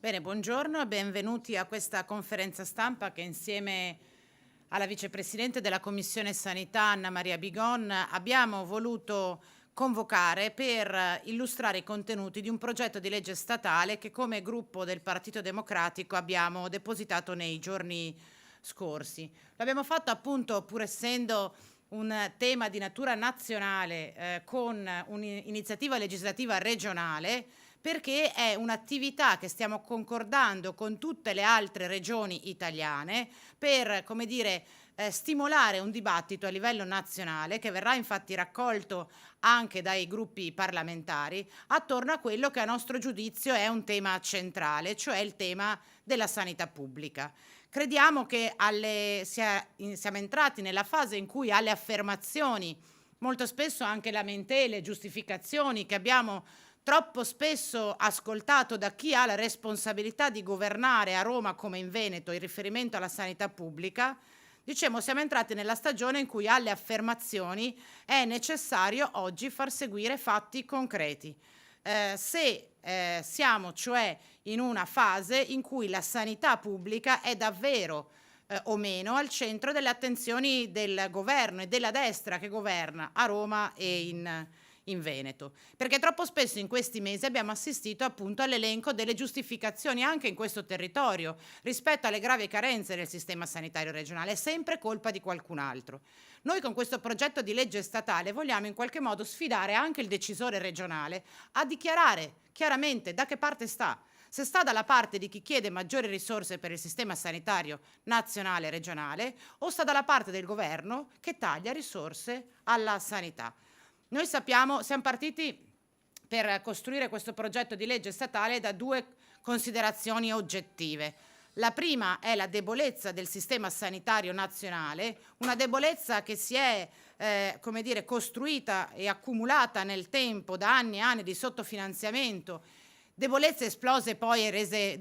Bene, buongiorno e benvenuti a questa conferenza stampa che insieme alla vicepresidente della Commissione Sanità Anna Maria Bigon abbiamo voluto convocare per illustrare i contenuti di un progetto di legge statale che come gruppo del Partito Democratico abbiamo depositato nei giorni scorsi. L'abbiamo fatto appunto pur essendo un tema di natura nazionale con un'iniziativa legislativa regionale perché è un'attività che stiamo concordando con tutte le altre regioni italiane per, come dire, stimolare un dibattito a livello nazionale che verrà infatti raccolto anche dai gruppi parlamentari attorno a quello che a nostro giudizio è un tema centrale, cioè il tema della sanità pubblica. Crediamo che siamo entrati nella fase in cui alle affermazioni, molto spesso anche lamentele, giustificazioni che abbiamo troppo spesso ascoltato da chi ha la responsabilità di governare a Roma come in Veneto in riferimento alla sanità pubblica, diciamo siamo entrati nella stagione in cui alle affermazioni è necessario oggi far seguire fatti concreti. Se siamo cioè in una fase in cui la sanità pubblica è davvero o meno al centro delle attenzioni del governo e della destra che governa a Roma e in Veneto, perché troppo spesso in questi mesi abbiamo assistito appunto all'elenco delle giustificazioni anche in questo territorio rispetto alle gravi carenze del sistema sanitario regionale, è sempre colpa di qualcun altro. Noi con questo progetto di legge statale vogliamo in qualche modo sfidare anche il decisore regionale a dichiarare chiaramente da che parte sta. Se sta dalla parte di chi chiede maggiori risorse per il sistema sanitario nazionale e regionale o sta dalla parte del governo che taglia risorse alla sanità. Noi siamo partiti per costruire questo progetto di legge statale da due considerazioni oggettive. La prima è la debolezza del sistema sanitario nazionale, una debolezza che si è costruita e accumulata nel tempo da anni e anni di sottofinanziamento, debolezze esplose poi e rese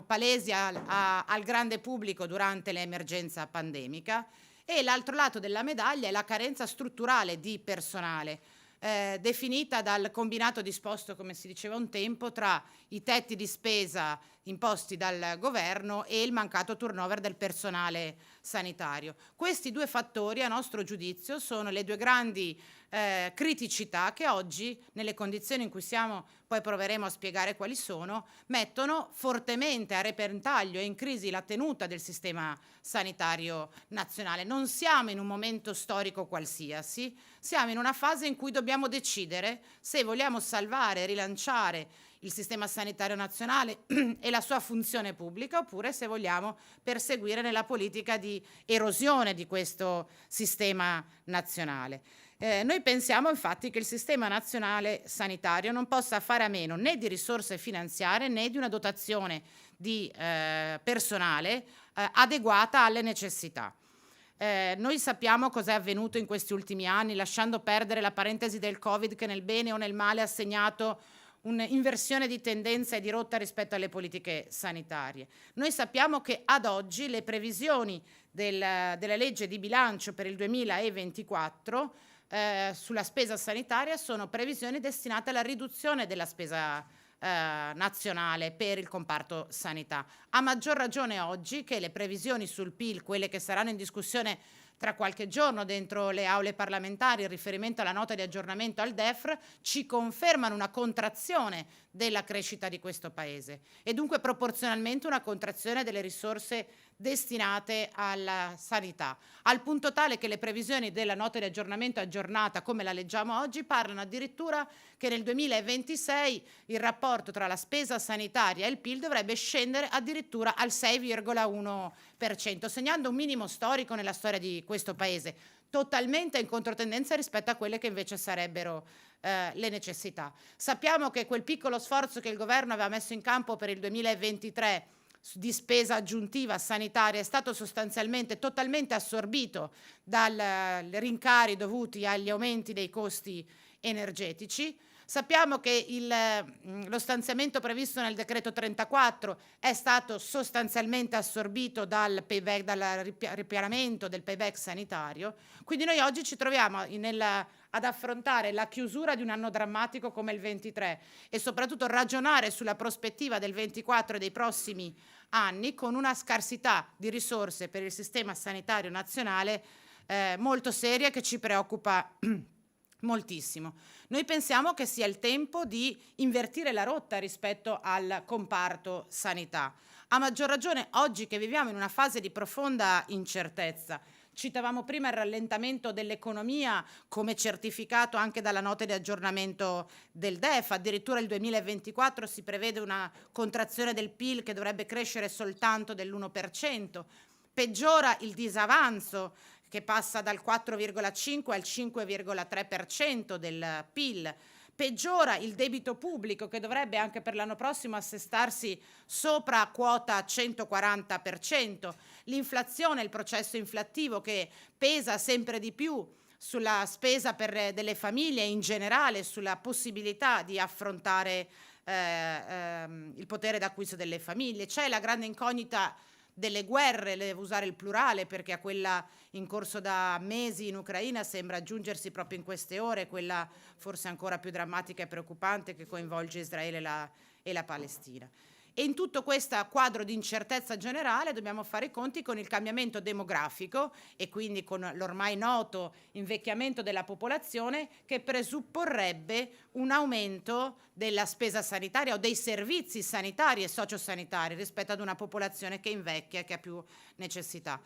palesi al grande pubblico durante l'emergenza pandemica. E l'altro lato della medaglia è la carenza strutturale di personale, definita dal combinato disposto, come si diceva un tempo, tra i tetti di spesa imposti dal governo e il mancato turnover del personale sanitario. Questi due fattori, a nostro giudizio, sono le due grandi criticità che oggi, nelle condizioni in cui siamo, poi proveremo a spiegare quali sono, mettono fortemente a repentaglio e in crisi la tenuta del sistema sanitario nazionale. Non siamo in un momento storico qualsiasi, siamo in una fase in cui dobbiamo decidere se vogliamo salvare e rilanciare il sistema sanitario nazionale e la sua funzione pubblica oppure se vogliamo perseguire nella politica di erosione di questo sistema nazionale. Noi pensiamo infatti che il sistema nazionale sanitario non possa fare a meno né di risorse finanziarie né di una dotazione di personale adeguata alle necessità. Noi sappiamo cosa è avvenuto in questi ultimi anni, lasciando perdere la parentesi del Covid che nel bene o nel male ha segnato un'inversione di tendenza e di rotta rispetto alle politiche sanitarie. Noi sappiamo che ad oggi le previsioni della legge di bilancio per il 2024 sulla spesa sanitaria sono previsioni destinate alla riduzione della spesa nazionale per il comparto sanità. A maggior ragione oggi che le previsioni sul PIL, quelle che saranno in discussione tra qualche giorno dentro le aule parlamentari in riferimento alla nota di aggiornamento al DEF, ci confermano una contrazione della crescita di questo Paese e dunque proporzionalmente una contrazione delle risorse destinate alla sanità, al punto tale che le previsioni della nota di aggiornamento aggiornata, come la leggiamo oggi, parlano addirittura che nel 2026 il rapporto tra la spesa sanitaria e il PIL dovrebbe scendere addirittura al 6,1%, segnando un minimo storico nella storia di questo Paese, totalmente in controtendenza rispetto a quelle che invece sarebbero le necessità. Sappiamo che quel piccolo sforzo che il governo aveva messo in campo per il 2023 di spesa aggiuntiva sanitaria è stato sostanzialmente totalmente assorbito dai rincari dovuti agli aumenti dei costi energetici. Sappiamo che lo stanziamento previsto nel decreto 34 è stato sostanzialmente assorbito dal payback, dal ripianamento del payback sanitario, quindi noi oggi ci troviamo ad affrontare la chiusura di un anno drammatico come il 23 e soprattutto ragionare sulla prospettiva del 24 e dei prossimi anni con una scarsità di risorse per il sistema sanitario nazionale molto seria che ci preoccupa moltissimo. Noi pensiamo che sia il tempo di invertire la rotta rispetto al comparto sanità. A maggior ragione oggi che viviamo in una fase di profonda incertezza. Citavamo prima il rallentamento dell'economia come certificato anche dalla nota di aggiornamento del DEF, addirittura il 2024 si prevede una contrazione del PIL che dovrebbe crescere soltanto dell'1%, peggiora il disavanzo che passa dal 4,5 al 5,3% del PIL, peggiora il debito pubblico che dovrebbe anche per l'anno prossimo assestarsi sopra quota 140%, l'inflazione, il processo inflattivo che pesa sempre di più sulla spesa delle famiglie e in generale sulla possibilità di affrontare il potere d'acquisto delle famiglie. C'è la grande incognita delle guerre, devo usare il plurale perché a quella in corso da mesi in Ucraina sembra aggiungersi proprio in queste ore quella forse ancora più drammatica e preoccupante che coinvolge Israele e la Palestina. E in tutto questo quadro di incertezza generale dobbiamo fare i conti con il cambiamento demografico e quindi con l'ormai noto invecchiamento della popolazione che presupporrebbe un aumento della spesa sanitaria o dei servizi sanitari e sociosanitari rispetto ad una popolazione che invecchia e che ha più necessità.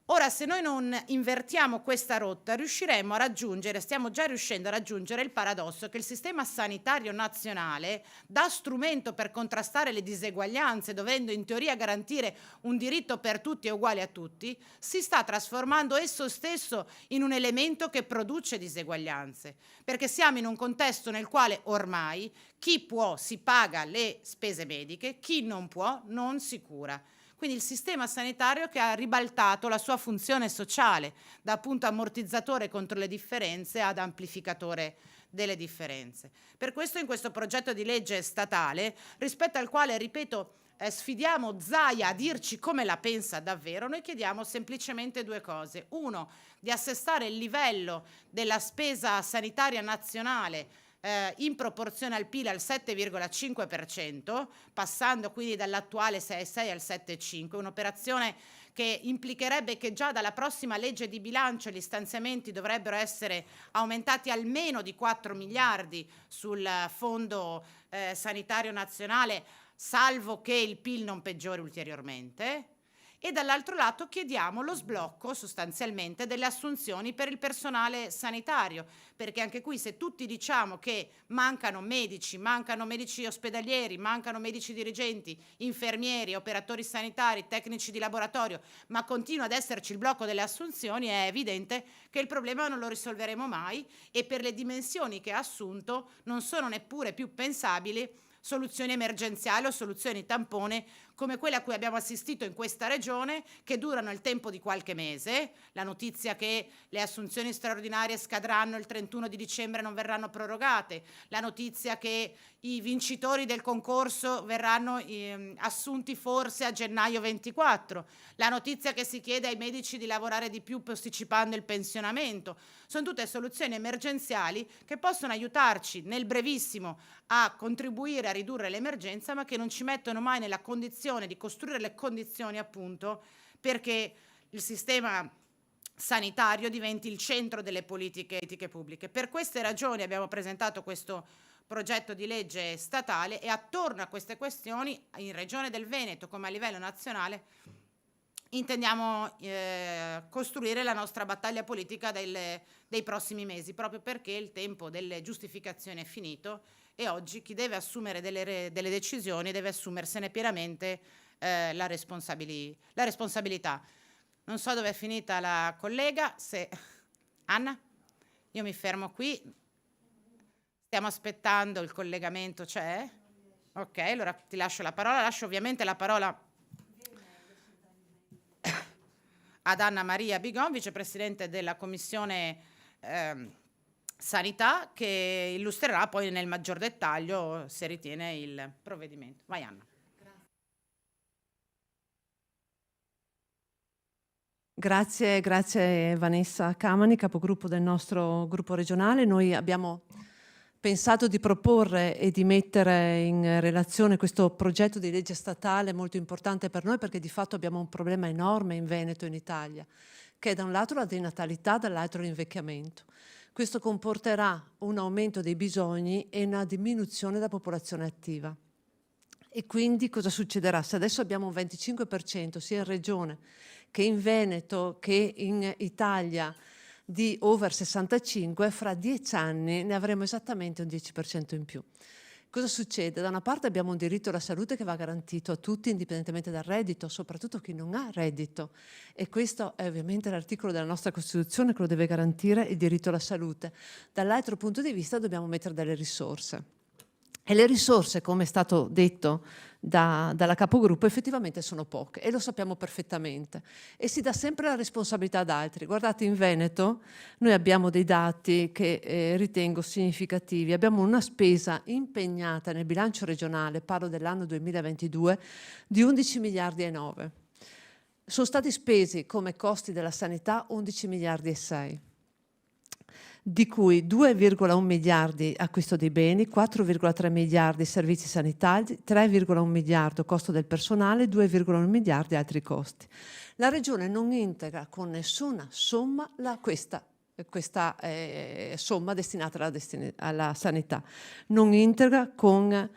Ora, se noi non invertiamo questa rotta, riusciremo a raggiungere, stiamo già riuscendo a raggiungere il paradosso che il sistema sanitario nazionale, da strumento per contrastare le diseguaglianze, dovendo in teoria garantire un diritto per tutti e uguale a tutti, si sta trasformando esso stesso in un elemento che produce diseguaglianze, perché siamo in un contesto nel quale ormai chi può si paga le spese mediche, chi non può non si cura. Quindi il sistema sanitario che ha ribaltato la sua funzione sociale da appunto ammortizzatore contro le differenze ad amplificatore delle differenze. Per questo in questo progetto di legge statale, rispetto al quale, ripeto, sfidiamo Zaia a dirci come la pensa davvero, noi chiediamo semplicemente due cose. Uno, di assestare il livello della spesa sanitaria nazionale in proporzione al PIL al 7,5%, passando quindi dall'attuale 6,6 al 7,5, un'operazione che implicherebbe che già dalla prossima legge di bilancio gli stanziamenti dovrebbero essere aumentati almeno di 4 miliardi sul fondo sanitario nazionale, salvo che il PIL non peggiori ulteriormente. E dall'altro lato chiediamo lo sblocco sostanzialmente delle assunzioni per il personale sanitario, perché anche qui se tutti diciamo che mancano medici ospedalieri, mancano medici dirigenti, infermieri, operatori sanitari, tecnici di laboratorio, ma continua ad esserci il blocco delle assunzioni, è evidente che il problema non lo risolveremo mai e per le dimensioni che ha assunto non sono neppure più pensabili soluzioni emergenziali o soluzioni tampone come quelle a cui abbiamo assistito in questa regione, che durano il tempo di qualche mese. La notizia che le assunzioni straordinarie scadranno il 31 di dicembre e non verranno prorogate, la notizia che i vincitori del concorso verranno assunti forse a gennaio 24, la notizia che si chiede ai medici di lavorare di più posticipando il pensionamento. Sono tutte soluzioni emergenziali che possono aiutarci nel brevissimo a contribuire a ridurre l'emergenza, ma che non ci mettono mai nella condizione di costruire le condizioni appunto perché il sistema sanitario diventi il centro delle politiche pubbliche. Per queste ragioni abbiamo presentato questo progetto di legge statale e attorno a queste questioni in Regione del Veneto come a livello nazionale intendiamo costruire la nostra battaglia politica dei prossimi mesi, proprio perché il tempo delle giustificazioni è finito e oggi chi deve assumere delle decisioni deve assumersene pienamente la responsabilità. Non so dove è finita la collega, se Anna? Io mi fermo qui. Stiamo aspettando il collegamento, c'è? Ok, allora ti lascio la parola. Lascio ovviamente la parola ad Anna Maria Bigon, vicepresidente della Commissione Sanità, che illustrerà poi nel maggior dettaglio, se ritiene, il provvedimento. Vai Anna. Grazie Vanessa Camani, capogruppo del nostro gruppo regionale. Noi abbiamo pensato di proporre e di mettere in relazione questo progetto di legge statale molto importante per noi, perché di fatto abbiamo un problema enorme in Veneto e in Italia, che è da un lato la denatalità, dall'altro l'invecchiamento. Questo comporterà un aumento dei bisogni e una diminuzione della popolazione attiva. E quindi cosa succederà? Se adesso abbiamo un 25% sia in Regione che in Veneto che in Italia di over 65, fra 10 anni ne avremo esattamente un 10% in più. Cosa succede? Da una parte abbiamo un diritto alla salute che va garantito a tutti indipendentemente dal reddito, soprattutto chi non ha reddito, e questo è ovviamente l'articolo della nostra Costituzione che lo deve garantire, il diritto alla salute. Dall'altro punto di vista dobbiamo mettere delle risorse. E le risorse, come è stato detto dalla capogruppo, effettivamente sono poche e lo sappiamo perfettamente. E si dà sempre la responsabilità ad altri. Guardate, in Veneto noi abbiamo dei dati che ritengo significativi. Abbiamo una spesa impegnata nel bilancio regionale, parlo dell'anno 2022, di 11 miliardi e 9. Sono stati spesi come costi della sanità 11 miliardi e 6. Di cui 2,1 miliardi acquisto dei beni, 4,3 miliardi servizi sanitari, 3,1 miliardi costo del personale, 2,1 miliardi altri costi. La Regione non integra con nessuna somma questa somma destinata alla sanità, non integra con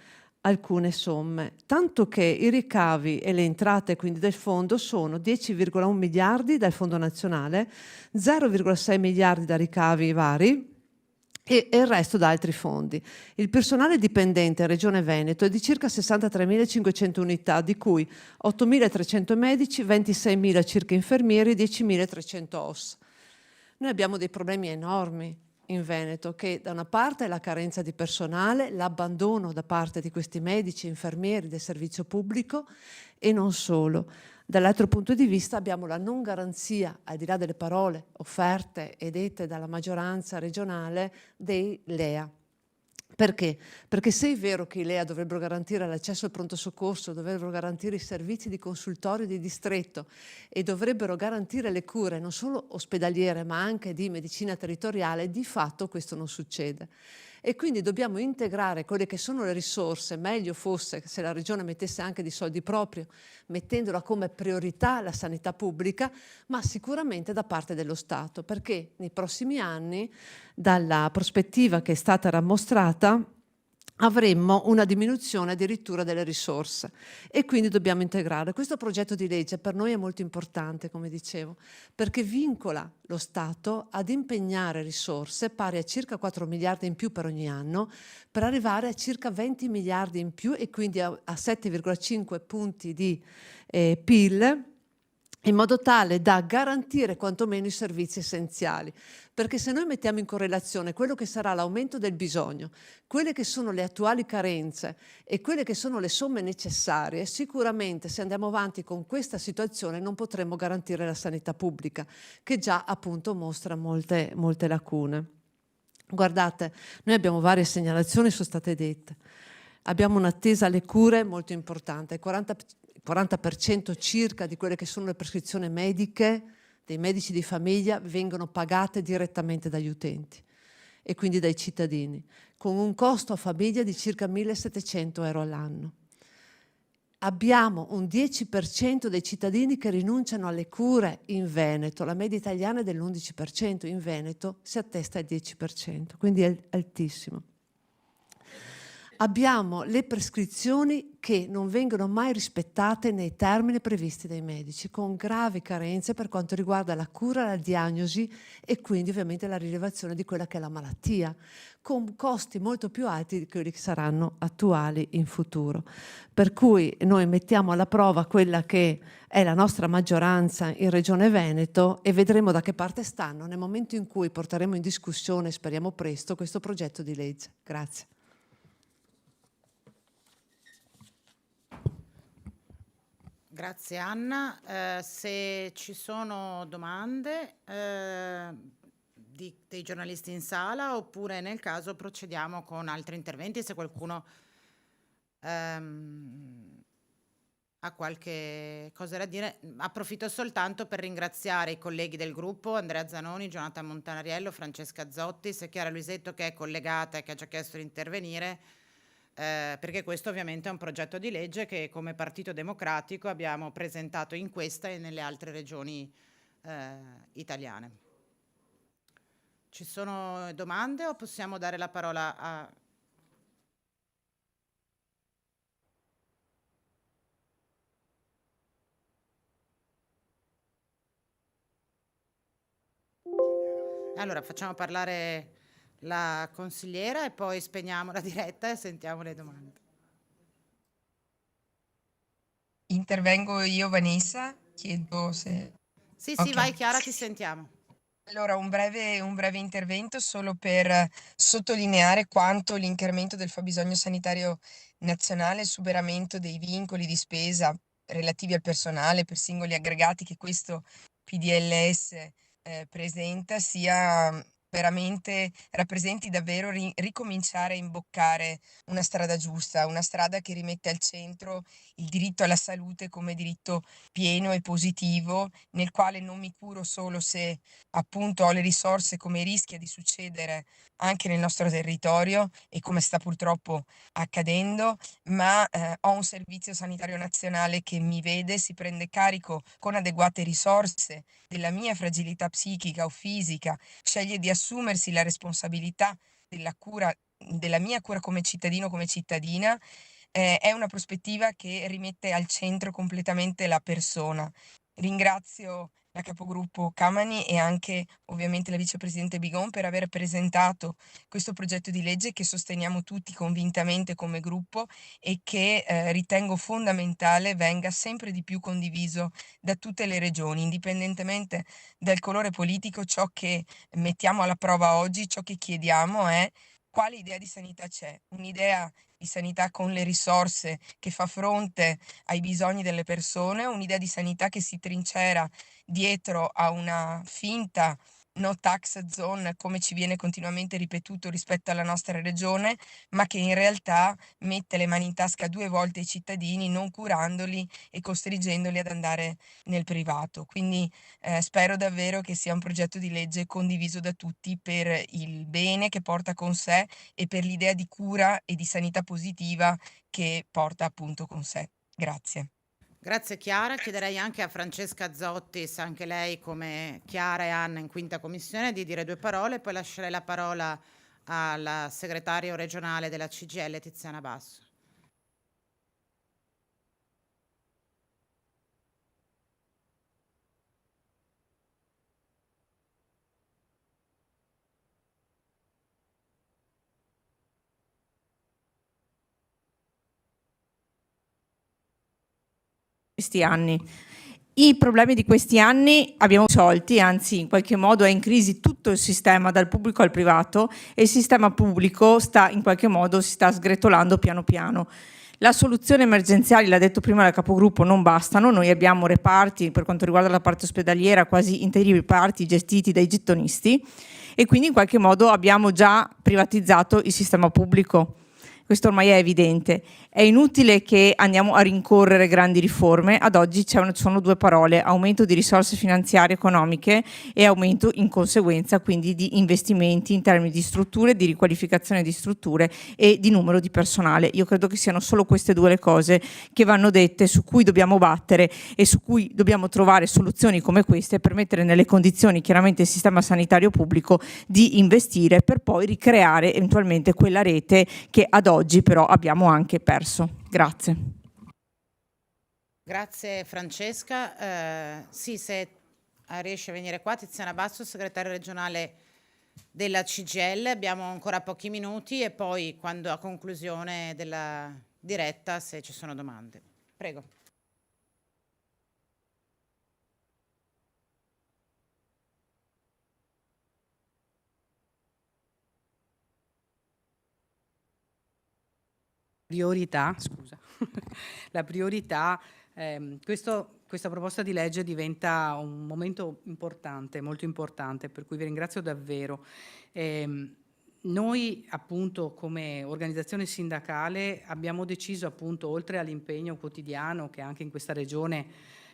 alcune somme, tanto che i ricavi e le entrate quindi del fondo sono 10,1 miliardi dal fondo nazionale, 0,6 miliardi da ricavi vari e il resto da altri fondi. Il personale dipendente in Regione Veneto è di circa 63.500 unità, di cui 8.300 medici, 26.000 circa infermieri e 10.300 OS. Noi abbiamo dei problemi enormi in Veneto, che da una parte è la carenza di personale, l'abbandono da parte di questi medici e infermieri del servizio pubblico e non solo. Dall'altro punto di vista abbiamo la non garanzia, al di là delle parole offerte e dette dalla maggioranza regionale, dei LEA. Perché? Perché se è vero che i LEA dovrebbero garantire l'accesso al pronto soccorso, dovrebbero garantire i servizi di consultorio di distretto e dovrebbero garantire le cure non solo ospedaliere ma anche di medicina territoriale, di fatto questo non succede. E quindi dobbiamo integrare quelle che sono le risorse, meglio fosse se la Regione mettesse anche di soldi propri, mettendola come priorità la sanità pubblica, ma sicuramente da parte dello Stato, perché nei prossimi anni, dalla prospettiva che è stata rammostrata, avremmo una diminuzione addirittura delle risorse e quindi dobbiamo integrare. Questo progetto di legge per noi è molto importante, come dicevo, perché vincola lo Stato ad impegnare risorse pari a circa 4 miliardi in più per ogni anno per arrivare a circa 20 miliardi in più e quindi a 7,5 punti di PIL, in modo tale da garantire quantomeno i servizi essenziali. Perché se noi mettiamo in correlazione quello che sarà l'aumento del bisogno, quelle che sono le attuali carenze e quelle che sono le somme necessarie, sicuramente se andiamo avanti con questa situazione non potremo garantire la sanità pubblica, che già appunto mostra molte lacune. Guardate, noi abbiamo varie segnalazioni, sono state dette. Abbiamo un'attesa alle cure molto importante, il 40% circa di quelle che sono le prescrizioni mediche dei medici di famiglia vengono pagate direttamente dagli utenti e quindi dai cittadini, con un costo a famiglia di circa 1.700 euro all'anno. Abbiamo un 10% dei cittadini che rinunciano alle cure in Veneto, la media italiana è dell'11%, in Veneto si attesta al 10%, quindi è altissimo. Abbiamo le prescrizioni che non vengono mai rispettate nei termini previsti dai medici, con gravi carenze per quanto riguarda la cura, la diagnosi e quindi ovviamente la rilevazione di quella che è la malattia, con costi molto più alti di quelli che saranno attuali in futuro. Per cui noi mettiamo alla prova quella che è la nostra maggioranza in Regione Veneto e vedremo da che parte stanno nel momento in cui porteremo in discussione, speriamo presto, questo progetto di legge. Grazie. Grazie Anna. Se ci sono domande, dei giornalisti in sala, oppure nel caso procediamo con altri interventi se qualcuno ha qualche cosa da dire. Approfitto soltanto per ringraziare i colleghi del gruppo, Andrea Zanoni, Jonathan Montanariello, Francesca Zottis e Chiara Luisetto, che è collegata e che ha già chiesto di intervenire, perché questo ovviamente è un progetto di legge che come Partito Democratico abbiamo presentato in questa e nelle altre regioni italiane. Ci sono domande o possiamo dare la parola a... Allora facciamo parlare la consigliera e poi spegniamo la diretta e sentiamo le domande. Intervengo io, Vanessa, chiedo se... Sì, Ok. vai Chiara, ti sentiamo. Allora, un breve intervento solo per sottolineare quanto l'incremento del fabbisogno sanitario nazionale, il superamento dei vincoli di spesa relativi al personale per singoli aggregati che questo PDLS presenta sia veramente rappresenti davvero ricominciare a imboccare una strada giusta, una strada che rimette al centro il diritto alla salute come diritto pieno e positivo, nel quale non mi curo solo se appunto ho le risorse, come rischia di succedere anche nel nostro territorio e come sta purtroppo accadendo, ma ho un servizio sanitario nazionale che mi vede, si prende carico con adeguate risorse della mia fragilità psichica o fisica, sceglie di assumersi la responsabilità della cura, della mia cura come cittadino, come cittadina. È una prospettiva che rimette al centro completamente la persona. Ringrazio la capogruppo Camani e anche ovviamente la vicepresidente Bigon per aver presentato questo progetto di legge che sosteniamo tutti convintamente come gruppo e che ritengo fondamentale venga sempre di più condiviso da tutte le regioni, indipendentemente dal colore politico. Ciò che mettiamo alla prova oggi, ciò che chiediamo è quale idea di sanità c'è, un'idea di sanità con le risorse che fa fronte ai bisogni delle persone, un'idea di sanità che si trincera dietro a una finta no tax zone, come ci viene continuamente ripetuto rispetto alla nostra regione, ma che in realtà mette le mani in tasca 2 volte ai cittadini, non curandoli e costringendoli ad andare nel privato. Quindi spero davvero che sia un progetto di legge condiviso da tutti per il bene che porta con sé e per l'idea di cura e di sanità positiva che porta appunto con sé. Grazie. Grazie Chiara, chiederei anche a Francesca Zottis, anche lei come Chiara e Anna in quinta commissione, di dire 2 parole, poi lascerei la parola al segretario regionale della CGIL Tiziana Basso. Questi anni. I problemi di questi anni abbiamo risolti, anzi in qualche modo è in crisi tutto il sistema dal pubblico al privato e il sistema pubblico in qualche modo si sta sgretolando piano piano. La soluzione emergenziali, l'ha detto prima la capogruppo, non bastano. Noi abbiamo reparti, per quanto riguarda la parte ospedaliera, quasi interi reparti gestiti dai gettonisti e quindi in qualche modo abbiamo già privatizzato il sistema pubblico. Questo ormai è evidente. È inutile che andiamo a rincorrere grandi riforme. Ad oggi sono 2 parole: aumento di risorse finanziarie economiche e aumento in conseguenza quindi di investimenti in termini di strutture, di riqualificazione di strutture e di numero di personale. Io credo che siano solo queste 2 le cose che vanno dette, su cui dobbiamo battere e su cui dobbiamo trovare soluzioni come queste per mettere nelle condizioni chiaramente il sistema sanitario pubblico di investire per poi ricreare eventualmente quella rete che ad oggi però abbiamo anche perso. Grazie. Grazie Francesca. Sì, se riesce a venire qua, Tiziana Basso, segretaria regionale della CGIL. Abbiamo ancora pochi minuti e poi a conclusione della diretta se ci sono domande. Prego. Priorità, scusa, la priorità Questa proposta di legge diventa un momento importante, molto importante, per cui vi ringrazio davvero. Noi appunto come organizzazione sindacale abbiamo deciso appunto, oltre all'impegno quotidiano che anche in questa regione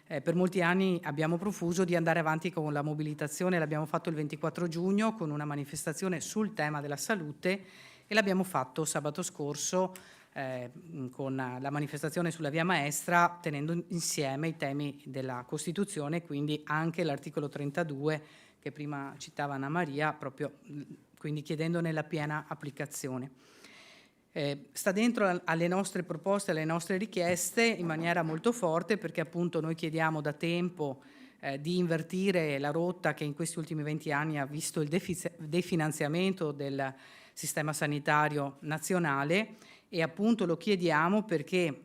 per molti anni abbiamo profuso, di andare avanti con la mobilitazione. L'abbiamo fatto il 24 giugno con una manifestazione sul tema della salute e l'abbiamo fatto sabato scorso con la manifestazione sulla Via Maestra, tenendo insieme i temi della Costituzione, quindi anche l'articolo 32 che prima citava Anna Maria, proprio quindi chiedendone la piena applicazione. Sta dentro alle nostre proposte, alle nostre richieste in maniera molto forte, perché appunto noi chiediamo da tempo di invertire la rotta che in questi ultimi 20 anni ha visto il definanziamento del sistema sanitario nazionale, e appunto lo chiediamo perché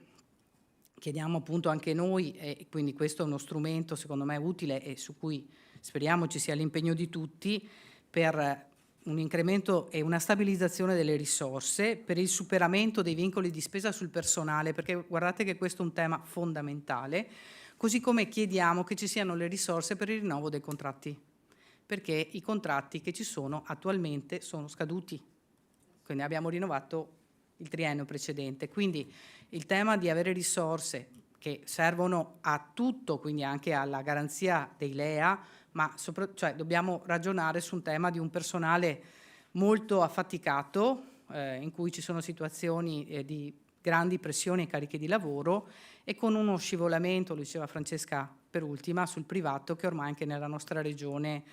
chiediamo appunto anche noi, e quindi questo è uno strumento secondo me utile e su cui speriamo ci sia l'impegno di tutti, per un incremento e una stabilizzazione delle risorse, per il superamento dei vincoli di spesa sul personale, perché guardate che questo è un tema fondamentale, così come chiediamo che ci siano le risorse per il rinnovo dei contratti, perché i contratti che ci sono attualmente sono scaduti, quindi abbiamo rinnovato il triennio precedente. Quindi il tema di avere risorse che servono a tutto, quindi anche alla garanzia dei LEA, ma cioè dobbiamo ragionare su un tema di un personale molto affaticato, in cui ci sono situazioni di grandi pressioni e cariche di lavoro, e con uno scivolamento, lo diceva Francesca per ultima, sul privato, che ormai anche nella nostra regione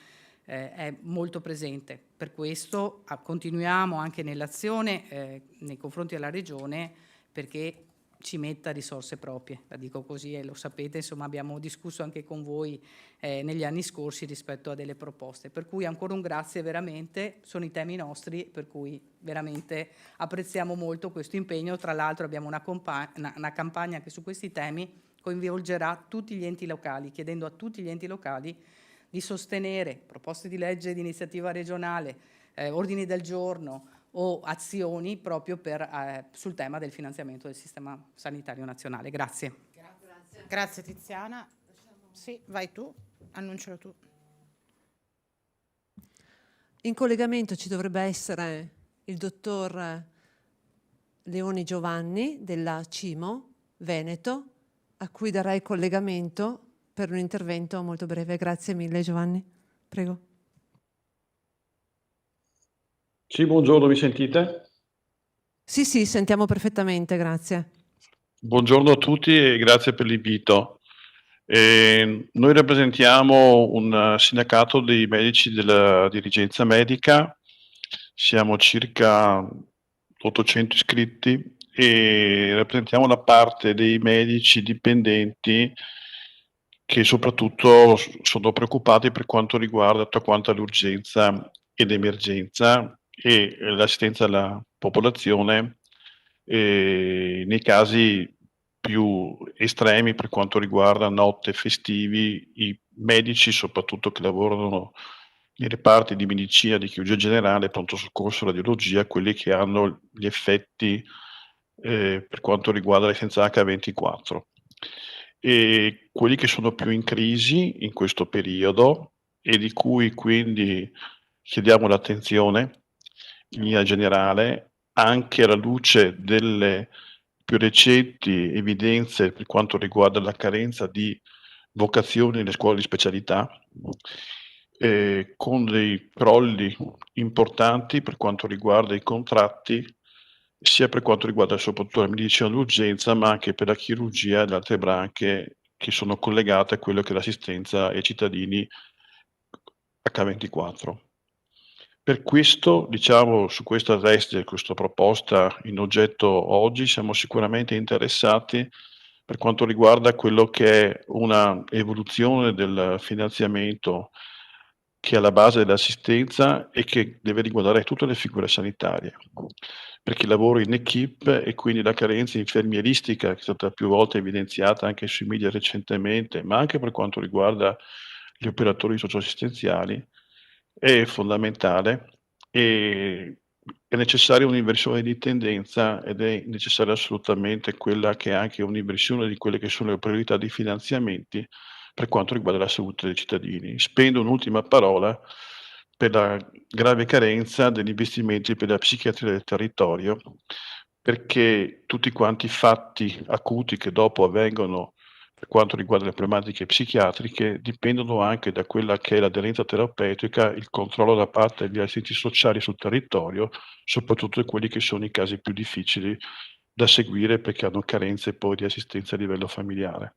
è molto presente. Per questo continuiamo anche nell'azione nei confronti della regione, perché ci metta risorse proprie, la dico così e lo sapete, insomma abbiamo discusso anche con voi negli anni scorsi rispetto a delle proposte, per cui ancora un grazie veramente, sono i temi nostri, per cui veramente apprezziamo molto questo impegno. Tra l'altro abbiamo una campagna che su questi temi coinvolgerà tutti gli enti locali, chiedendo a tutti gli enti locali di sostenere proposte di legge di iniziativa regionale, ordini del giorno o azioni proprio sul tema del finanziamento del sistema sanitario nazionale. Grazie. Grazie Tiziana. Sì, vai tu, annuncialo tu. In collegamento ci dovrebbe essere il dottor Leoni Giovanni della CIMO Veneto, a cui darei il collegamento per un intervento molto breve. Grazie mille Giovanni, prego. Sì, buongiorno, mi sentite? Sì, sentiamo perfettamente, grazie. Buongiorno a tutti e grazie per l'invito. Noi rappresentiamo un sindacato dei medici della dirigenza medica, siamo circa 800 iscritti e rappresentiamo la parte dei medici dipendenti che soprattutto sono preoccupati per quanto riguarda tutta quanta l'urgenza ed emergenza e l'assistenza alla popolazione nei casi più estremi per quanto riguarda notte, festivi, i medici soprattutto che lavorano nei reparti di medicina, di chirurgia generale, pronto soccorso, radiologia, quelli che hanno gli effetti per quanto riguarda l'assistenza H24. E quelli che sono più in crisi in questo periodo e di cui quindi chiediamo l'attenzione in linea generale, anche alla luce delle più recenti evidenze per quanto riguarda la carenza di vocazioni nelle scuole di specialità, con dei crolli importanti per quanto riguarda i contratti, sia per quanto riguarda soprattutto la medicina d'urgenza, ma anche per la chirurgia e le altre branche che sono collegate a quello che è l'assistenza ai cittadini H24. Per questo, diciamo, su questa veste, questa proposta in oggetto oggi, siamo sicuramente interessati per quanto riguarda quello che è una evoluzione del finanziamento che è alla base dell'assistenza e che deve riguardare tutte le figure sanitarie. Perché lavoro in equipe e quindi la carenza infermieristica, che è stata più volte evidenziata anche sui media recentemente, ma anche per quanto riguarda gli operatori socioassistenziali, è fondamentale e è necessaria un'inversione di tendenza ed è necessaria assolutamente quella che è anche un'inversione di quelle che sono le priorità dei finanziamenti per quanto riguarda la salute dei cittadini. Spendo un'ultima parola per la grave carenza degli investimenti per la psichiatria del territorio, perché tutti quanti i fatti acuti che dopo avvengono per quanto riguarda le problematiche psichiatriche, dipendono anche da quella che è l'aderenza terapeutica, il controllo da parte degli assistenti sociali sul territorio, soprattutto quelli che sono i casi più difficili da seguire perché hanno carenze poi di assistenza a livello familiare.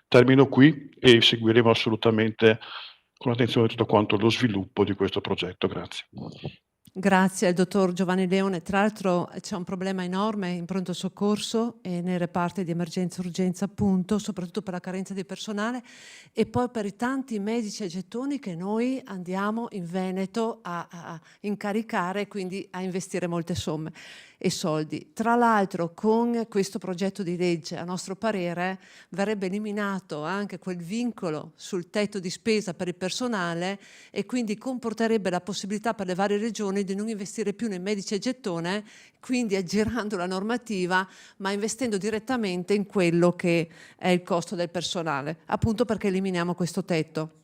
Termino qui e seguiremo assolutamente con attenzione tutto quanto lo sviluppo di questo progetto. Grazie. Grazie al dottor Giovanni Leone. Tra l'altro c'è un problema enorme in pronto soccorso e nei reparti di emergenza e urgenza, appunto, soprattutto per la carenza di personale e poi per i tanti medici a gettoni che noi andiamo in Veneto a incaricare, quindi a investire molte somme e soldi. Tra l'altro con questo progetto di legge, a nostro parere, verrebbe eliminato anche quel vincolo sul tetto di spesa per il personale e quindi comporterebbe la possibilità per le varie regioni di non investire più nei medici a gettone, quindi aggirando la normativa, ma investendo direttamente in quello che è il costo del personale, appunto perché eliminiamo questo tetto.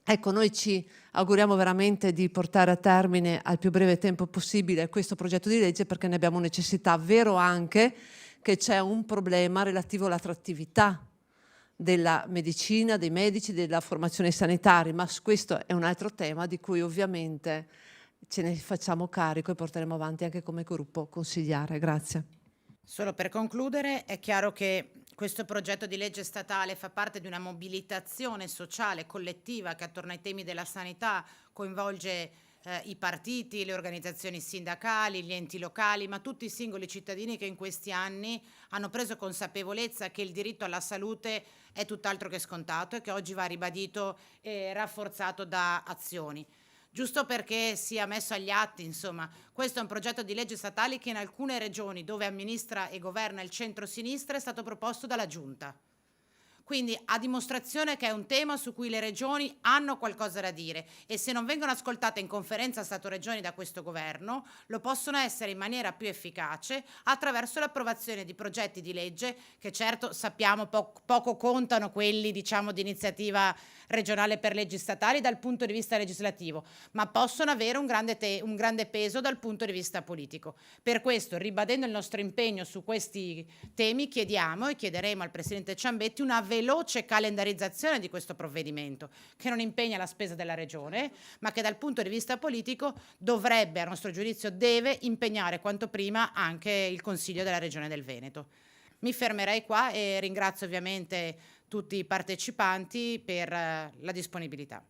Ecco, noi ci auguriamo veramente di portare a termine al più breve tempo possibile questo progetto di legge perché ne abbiamo necessità. Vero anche che c'è un problema relativo all'attrattività della medicina, dei medici, della formazione sanitaria, ma questo è un altro tema di cui ovviamente ce ne facciamo carico e porteremo avanti anche come gruppo consigliare. Grazie. Solo per concludere, è chiaro che questo progetto di legge statale fa parte di una mobilitazione sociale collettiva che attorno ai temi della sanità coinvolge i partiti, le organizzazioni sindacali, gli enti locali, ma tutti i singoli cittadini che in questi anni hanno preso consapevolezza che il diritto alla salute è tutt'altro che scontato e che oggi va ribadito e rafforzato da azioni. Giusto perché sia messo agli atti, insomma, questo è un progetto di legge statale che in alcune regioni dove amministra e governa il centro-sinistra è stato proposto dalla Giunta. Quindi a dimostrazione che è un tema su cui le regioni hanno qualcosa da dire e se non vengono ascoltate in conferenza Stato-Regioni da questo governo, lo possono essere in maniera più efficace attraverso l'approvazione di progetti di legge che certo sappiamo poco contano quelli diciamo di iniziativa regionale per leggi statali dal punto di vista legislativo, ma possono avere un grande peso dal punto di vista politico. Per questo, ribadendo il nostro impegno su questi temi, chiediamo e chiederemo al Presidente Ciambetti una veloce calendarizzazione di questo provvedimento, che non impegna la spesa della Regione, ma che dal punto di vista politico dovrebbe, a nostro giudizio, deve impegnare quanto prima anche il Consiglio della Regione del Veneto. Mi fermerei qua e ringrazio ovviamente tutti i partecipanti per la disponibilità.